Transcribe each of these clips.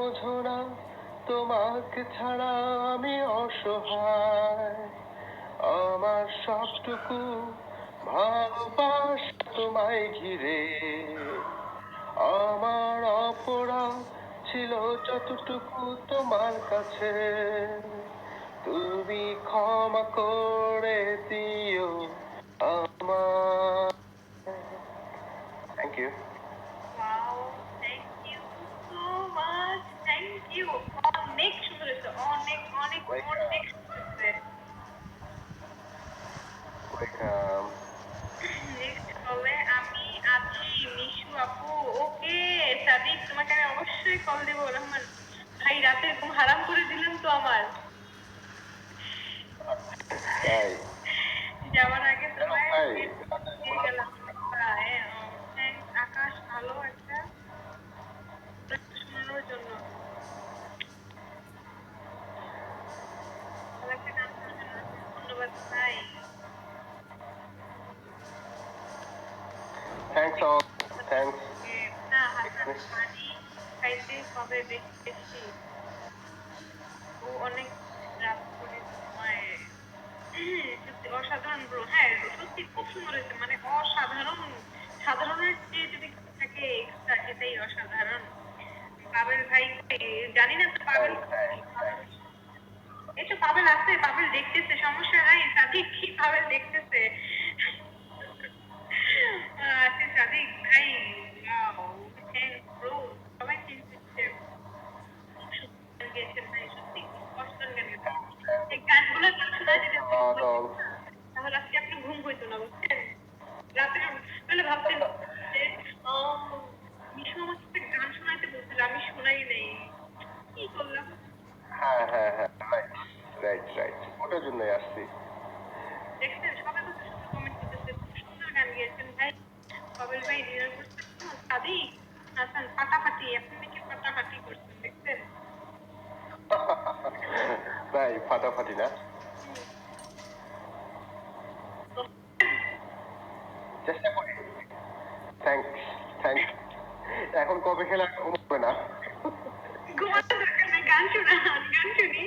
বোঝো না তোমাকে ছাড়া আমি অসহায়, আমার সবটুকু ভালোবাসা তোমায় ঘিরে, আমার অপরাধ ছিল যতটুকু তোমার কাছে, তুমি ক্ষমা করে দিও আমার। Thank you. Wow, thank you so much. Thank you. অনেক সুন্দর হয়েছে, অনেক অনেক অনেক সুন্দর হয়েছে। ওয়েলকাম। নেক্সট হবে আমি আছি, মিশু আপু। ওকে সাদিক, তোমাকে আমি অবশ্যই কল দেবো। রহমান ভাই, রাতে ঘুম হারাম করে দিলেন তো আমার। তাই যাওয়ার আগে কেন তোমায় ভাই? দিয়ে গেলাম। থ্যাংকস আকাশ, ভালো একটা শোনানোর জন্য, ভালো একটা গান শোনানোর জন্য। ধন্যবাদ ভাই। Thanks all. থ্যাংকস। না হাসান, পানি খাইতে হবে বেশি বেশি। ও অনেক রাত করে ঘুমায়। সত্যি অসাধারণ ব্রো। হ্যাঁ সত্যি খুব সুন্দর হয়েছে, মানে অসাধারণ। সাধারণের চেয়ে যদি কিছু থাকে এক্সট্রা, সেটাই অসাধারণ। পাবেল ভাই, জানি না তো পাবেল। এই তো পাবেল আছে, পাবেল দেখতেছে, সমস্যা নাই। সাদিক কি পাবেল দেখতেছে? আচ্ছা সাদিক ভাই, থ্যাংকস ব্রো। সবাই চিনতেছে। খুব সুন্দর গান গেয়েছেন ভাই, সত্যি খুব অসাধারণ গান গেয়েছেন। এই গানগুলো গান শোনায় যদি আপনি ঘুমাতেন না, তাহলে আজকে আপনি ঘুম হইতো না, বুঝছেন? রাতে তাহলে ভাবতেন যে মিশু আমাকে একটা গান শোনাইতে বলছিল, আমি শোনাই নাই, কি করলাম। হ্যাঁ হ্যাঁ হ্যাঁ, রাইট রাইট রাইট, ওটার জন্যই আসছি। দেখছেন সবাই কত সুন্দর কমেন্ট করতেছে, খুব সুন্দর গান গেয়েছেন ভাই। পাবেল ভাই ডিনার করছেন? সাদিক হাসান ফাটাফাটি, আপনি নাকি ফাটাফাটি করছেন, দেখছেন? তাই ফাটাফাটি না? চেষ্টা করি। থ্যাংকস। থ্যাংকস। এখন কবে খেলে আর ঘুমাবে না। ঘুমাতে দরকার নাই, গান শোনান, গান শুনি।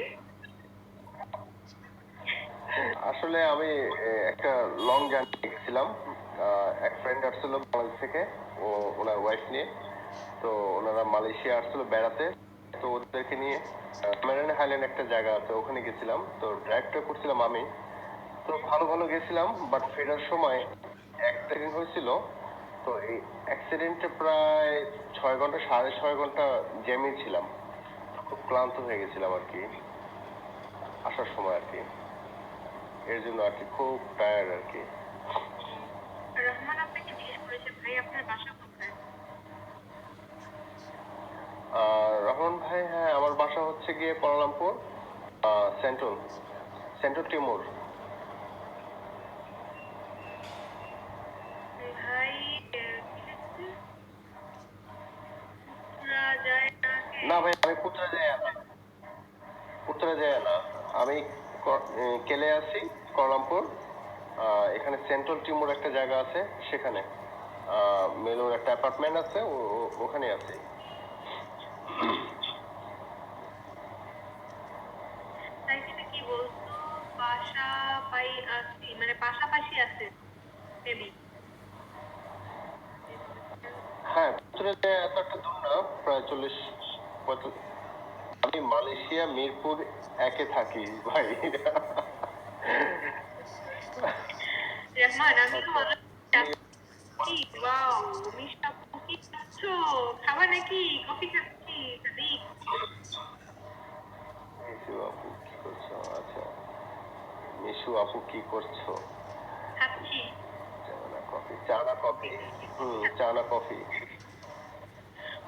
আসলে আমি একটা লং জার্নি গেছিলাম। এক ফ্রেন্ড আসছিল বাংলাদেশ থেকে, ও ওনার ওয়াইফ নিয়ে। তো ওনারা মালয়েশিয়া আসছিল বেড়াতে। তো ওদেরকে নিয়ে মেরিন হাইল্যান্ড একটা জায়গা আছে, ওখানে গেছিলাম। তো ড্রাইভটা করছিলাম আমি। তো ভালো ভালো গেছিলাম, বাট ফেরার সময় অ্যাক্সিডেন্ট হয়েছিল। তো এই অ্যাক্সিডেন্টে প্রায় 6 ঘন্টা, 6.5 ঘন্টা জ্যামে ছিলাম। খুব ক্লান্ত হয়ে গেছিলাম আর কি, আসার সময় আর কি। এর জন্য আর কি খুব টায়ার্ড আর কি। রহমান আপনাকে জিজ্ঞেস করেছে ভাই আপনার বাসা কোথায়? রহমান ভাই, হ্যাঁ আমার বাসা হচ্ছে গিয়ে কুয়ালালামপুর, সেন্ট্রাল, সেন্ট্রাল টিমুর। ভাই পুরা যায় না কে? না ভাই, আমি পুত্রা যাই না, পুত্রা যাই না। আমি কেলে আছি, কুয়ালালামপুর। এখানে সেন্ট্রাল টিমুর একটা জায়গা আছে, সেখানে মেলোর একটা অ্যাপার্টমেন্ট আছে, ওখানে আছি। তাই কিনা কি বলতো, বাসা পাই আছি, মানে পাশাপাশি আছে মেবি। হ্যাঁ, পুত্রা যায় এত একটা দূর না, প্রায় 40-45। আমি মালয়েশিয়া মিরপুর 1-এ থাকি ভাই। রহমান আমি তো কি ওয়াও, মিষ্টা কি খাচ্ছো? খাবার নাকি কফি খাচ্ছি সাদিক। মিশু আপু কি করছো? আচ্ছা, মিশু আপু কি করছো? খাচ্ছি চা না কফি? চা না কফি? চা না কফি?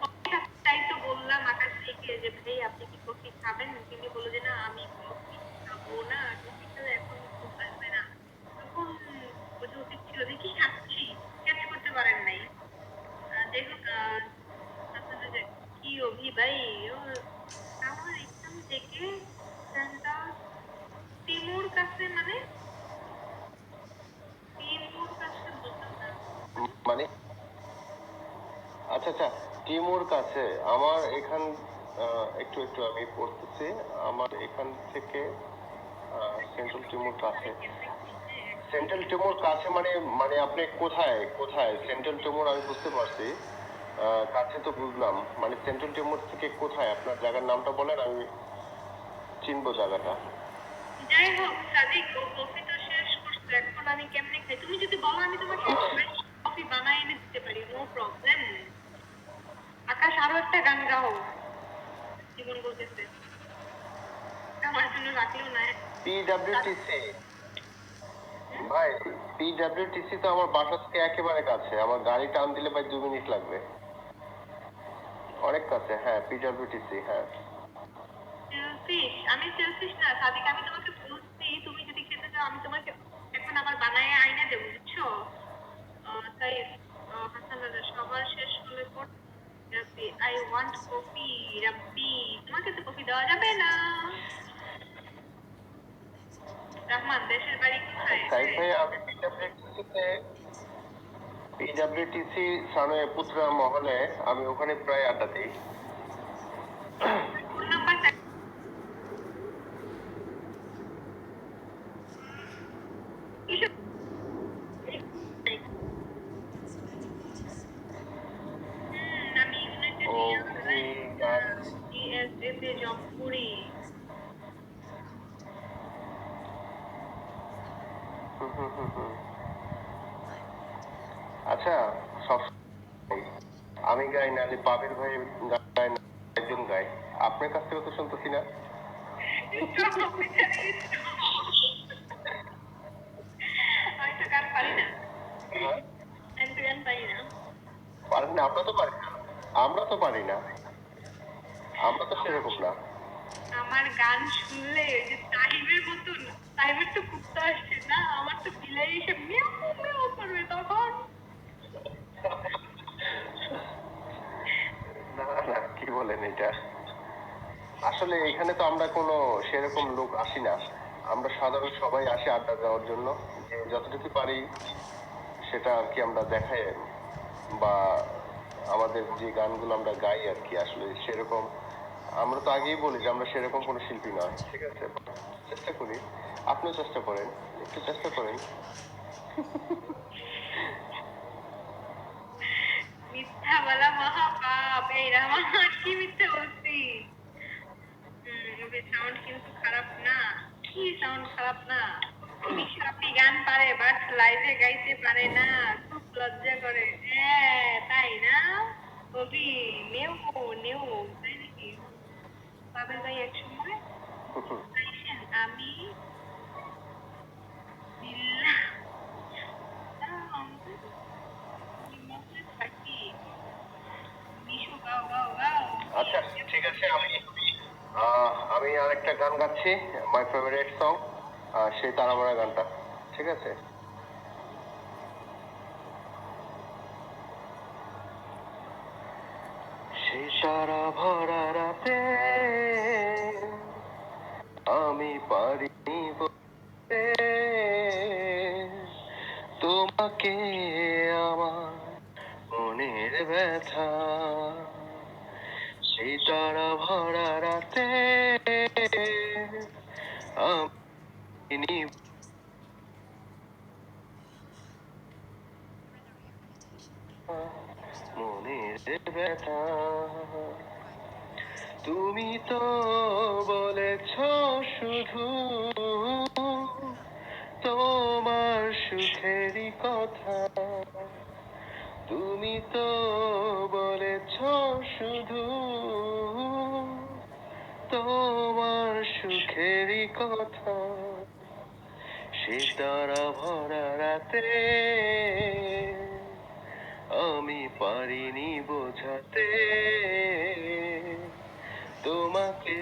কফি খাচ্ছি, তাই তো বললাম আকাশ থেকে যে ভাই আপনি কি কফি খাবেন? তিনি বললো যে না আমি কফি খাবো না, কফি খেলে এখন ঘুম আসবে না। তখন বোঝা উচিত ছিল যে কি খাচ্ছি, ক্যাচ করতে পারেন নাই। যাই হোক, আপনাদের যে কি অভি ভাই, ও আমার এখান থেকে সেন্টার তিমুর কাছে, মানে তিমুর কাছে বুঝলাম না মানে। মানে আচ্ছা আচ্ছা, টিমুর কাছে আমার এখান একটু একটু আমি পড়তেছি। আমার এখান থেকে সেন্ট্রাল টিমোর কাছে। সেন্ট্রাল টিমোর কাছে মানে মানে আপনি কোথায় কোথায় সেন্ট্রাল টিমোর আমি বুঝতে পারছি। কাছে তো বুঝলাম, মানে সেন্ট্রাল টিমোর থেকে কোথায় আপনার জায়গার নামটা বলেন, আমি চিনবো জায়গাটা। যাই হোক সাদিক, ও কফি তো শেষ করছে, এখন আমি কেমনে খাই? তুমি যদি বলো আমি তোমাকে কফি বানাই এনে দিতে পারি, নো প্রবলেম। আকাশ, আরো একটা গান গাও। জীবন বলতেছে আমার জন্য রাখলেও না। পিডব্লিউটিসি ভাই, পিডব্লিউটিসি তো আমার বাসা থেকে একেবারে কাছে, আমার গাড়ি টান দিলে ভাই 2 মিনিট লাগবে। অনেক কাছে, হ্যাঁ পিডব্লিউটিসি, হ্যাঁ। সেলফিশ? আমি সেলফিশ না সাদিক, আমি তোমাকে বলছি তুমি যদি খেতে চাও আমি তোমাকে এখন আবার বানায় আইনা দেবো, বুঝছো? তাই হাসান রাজা, সবার শেষ হলে পর রাব্বি আই ওয়ান্ট কফি। রাব্বি, তোমাকে তো কফি দেওয়া যাবে না। রহমান, দেশের বাড়ি কোথায়? সাইদ ভাই, আমি পিডব্লিউটিসি সামনে পুত্রা মহলে, আমি ওখানে প্রায় আড্ডা দিই। ফোন নাম্বারটা কিসব? আমি ইউনাইটেড ও কি গান! ইউএসএ তে জব করি। হুম, হুম, হুম, হুম। আচ্ছা, সব আমি গাই না, যে পাবির ভাই গায় না, একজন গায়। আপনার কাছ থেকে তো শুনতেছি না। আমি তো গান পারি না। হ্যাঁ? আমি তো গান পারি না। পারেন না? আমরা তো পারি না, আমরা তো পারি না, আমরা তো সেরকম না। আমার গান শুনলে ওই যে তাহিমের মতন, তাহিমের তো কুত্তা আসছে না, আমার তো বিলাই এসে মিয়াও মিয়াও করবে তখন। না না, কি বলেন এটা! আসলে এখানে তো আমরা কোনো সেরকম লোক আসি না, আমরা সাধারণ সবাই আসি আড্ডা দেওয়ার জন্য। যে যতটুকু পারি সেটা আর কি আমরা দেখাই, বা আমাদের যে গানগুলো আমরা গাই আর কি, আসলে সেরকম আমরা তো আগেই বলি যে আমরা সেরকম কোনো শিল্পী নয়, ঠিক আছে? চেষ্টা করি, আপনিও চেষ্টা করেন, একটু চেষ্টা করেন। মিথ্যা বলা মহাপাপ, এই রামা, কি মিথ্যা বলছি? ওকে, সাউন্ড কিন্তু খারাপ না। কি সাউন্ড খারাপ না? আপনি গান পারে বাট লাইভে গাইতে পারে না, খুব লজ্জা করে। হ্যাঁ তাই না? কবি নেও নেও, তাই নাকি? পাবেল ভাই এক সময় গাইছেন আমি বিল্লাহ মধ্যে থাকি। মিশু গাও গাও গাও। আচ্ছা, ঠিক আছে, আমি আরেকটা গান গাচ্ছি, মাই ফেভারিট সং, সেই তারামারা গানটা, ঠিক আছে? সেই সারা ভরা রাতে আমি পারিনি বলতে তোমাকে আমার মনের ব্যথা। সেই তারা ভরা রাতে আমি মনের ব্যথা। তুমি তো বলেছ শুধু তোমার সুখেরই কথা, তুমি তো বলেছ শুধু তোমার সুখেরই কথা। সে তারা ভরা রাতে আমি পারিনি বোঝাতে তোমাকে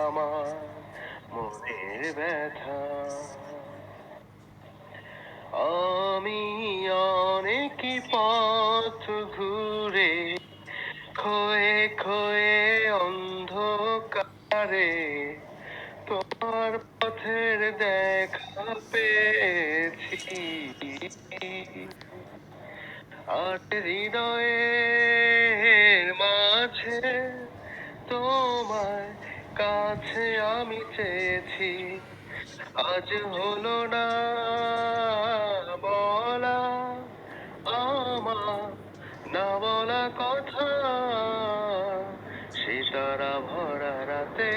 আমার মনের ব্যথা। আমি অনেক পথ ঘুরে ক্ষয়ে ক্ষয়ে অন্ধকারে তোমার পথের দেখা পেয়েছি, আর হৃদয়ের মাঝে কাছে আমি চেয়েছি, আজ হলো না বলা আমার, না বলা কথা। সিতারা ভরা রাতে